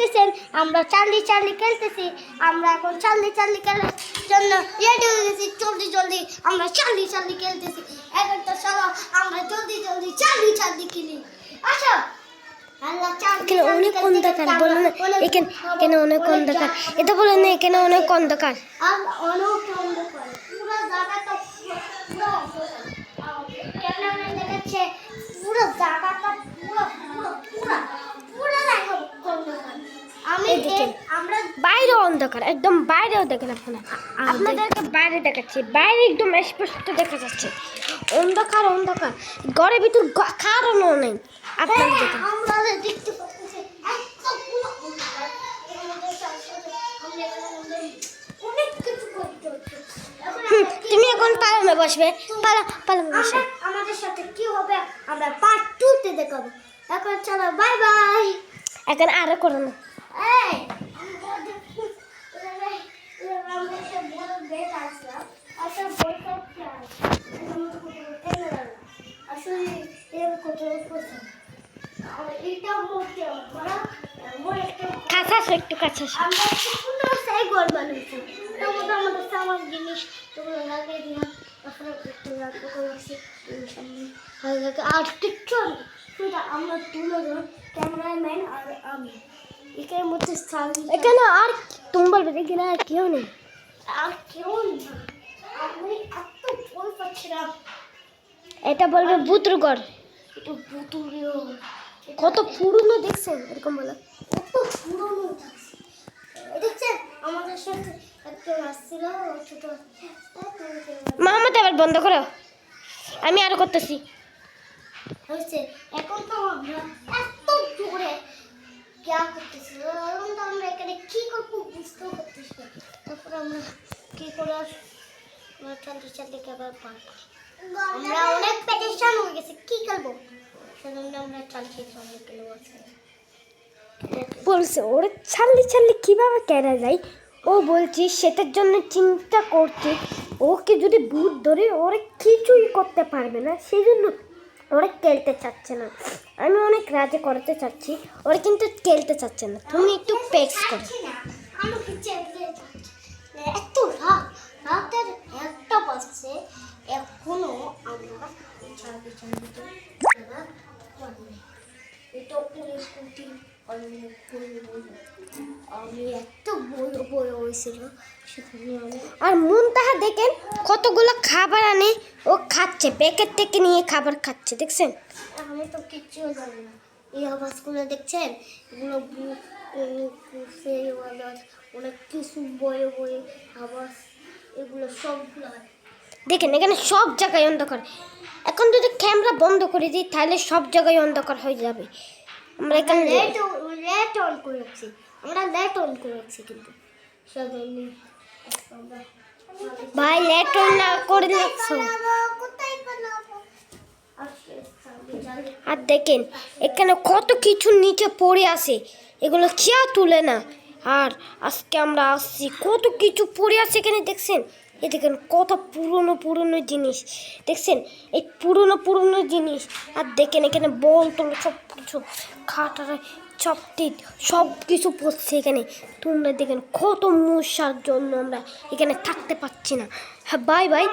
দেখতেছেন আমরা Charlie Charlie খেলতেছি। আমরা এখন চার্লি চার্লি খেলার জন্য রেডি হয়ে গেছি। জলদি জলদি আমরা চার্লি চার্লি খেলতেছি। এখন তো চলো আমরা জলদি জলদি চার্লি চার্লি খেলি। আসো। এখানে অনেক অন্ধকার, বলো না এখানে অনেক অন্ধকার, এটা বলে না এখানে অনেক অন্ধকার। অনেক অন্ধকার, পুরো জায়গাটা পুরো অন্ধকার। ক্যামেরা দেখাচ্ছে পুরো জায়গাটা পুরো পুরো পুরো পুরো অন্ধকার। আমরা বাইরে অন্ধকার, একদম বাইরেও দেখেন আপনারা। আপনাদেরকে বাইরে দেখাচ্ছি, বাইরে একদম স্পষ্ট দেখা যাচ্ছে। অন্ধকার অন্ধকার, ঘরের ভিতর কারণও নেই। আপনারা দেখেন, আমরা দেখতে পাচ্ছি এতগুলো অন্ধকার। এর মধ্যে অনেক কিছু করতে হচ্ছে। তুমি এখন পালামে বসবে, পালামে বসবে। আমাদের সাথে কি হবে আমরা পার্ট 2 তে দেখাবো। এখন চলো বাই বাই। এখন আরো করো না। এই আমরা একটা বড় বেড আছে, একটা বড় আসলে এর কত পছন্দ। আর এটা মোটে আমরা একটা একটু কাছে আমরা সুন্দর সাই ঘর বানিয়েছি। তার মধ্যে আমাদের সামান জিনিস তোমরা লাগিয়ে দিলাম। তারপরে একটু রাখতে করেছি সামনে ভালো লাগে। আর কিচ্ছু সেটা আমরা তুলে ধর ক্যামেরাম্যান আর আমি এখানের মধ্যে এখানে আর তুমি বলবে এখানে আর কেউ নেই। আর কেউ নেই। আমি এত ভয় পাচ্ছিলাম। এটা বলবে বুতুর ঘর। একটু পুতুলিও কত পুরনো দেখছেন, এরকম বলে কত পুরনো দেখছেন। আমাদের সাথে একটা আসছিল ছোট মোহাম্মদ, আবার বন্ধ করো, আমি আরো করতেছি। হয়েছে। এখন তো আমরা এত জোরে ক্যা করতেছি, এখন তো আমরা এখানে কি করবো বুঝতেও পারতেছি না। তারপর আমরা কি করে আমরা চালতে চালতে আবার পারবো। আমরা অনেক পেরেশান হয়ে গেছি, কি করবো সেজন্য আমরা চালতে চালতে গেলে বলছে ওরা ছাল্লি ছাল্লি কিভাবে কেনা যায়, ও বলছি সেটার জন্য চিন্তা করছে। ওকে যদি ভূত ধরে ওরা কিছুই করতে পারবে না, সেই জন্য ওরা খেলতে চাচ্ছে না। আমি অনেক রাজি করতে চাচ্ছি, ওরা কিন্তু খেলতে চাচ্ছে না। তুমি একটু পেক্স করো। আমি এত রাতের একটা বাজছে এখনো আমরা চালতে চালতে এটা পুরো স্কুটি আমি এত বড় বড় হয়েছিল সেখানে আমি। আর মুনতাহা দেখেন কতগুলো খাবার আনে, ও খাচ্ছে, প্যাকেট থেকে নিয়ে খাবার খাচ্ছে, দেখছেন। আমি তো কিচ্ছু জানি না। এই আওয়াজগুলো দেখছেন, এগুলো অনেক কিছু বয়ে বয়ে আওয়াজ, এগুলো সবগুলো দেখেন এখানে সব জায়গায় অন্ধকার। এখন যদি ক্যামেরা বন্ধ করে দিই তাহলে সব জায়গায় অন্ধকার হয়ে যাবে। আমরা এখানে লেট অন করে রাখছি, আমরা লেট অন করে রাখছি কিন্তু ভাই লেট অন না করে রাখছো। কোথায় বানাবো। আর দেখেন এখানে কত কিছু নিচে পড়ে আছে, এগুলো কেউ তুলে না। আর আজকে আমরা আসছি, কত কিছু পড়ে আছে এখানে, দেখছেন। এই দেখেন কত পুরনো পুরনো জিনিস, দেখছেন এই পুরনো পুরনো জিনিস। আর দেখেন এখানে বল টল সব কিছু খাটার চপটি সব কিছু পড়ছে এখানে। তোমরা দেখেন কত মশার জন্য আমরা এখানে থাকতে পারছি না। হ্যাঁ বাই বাই।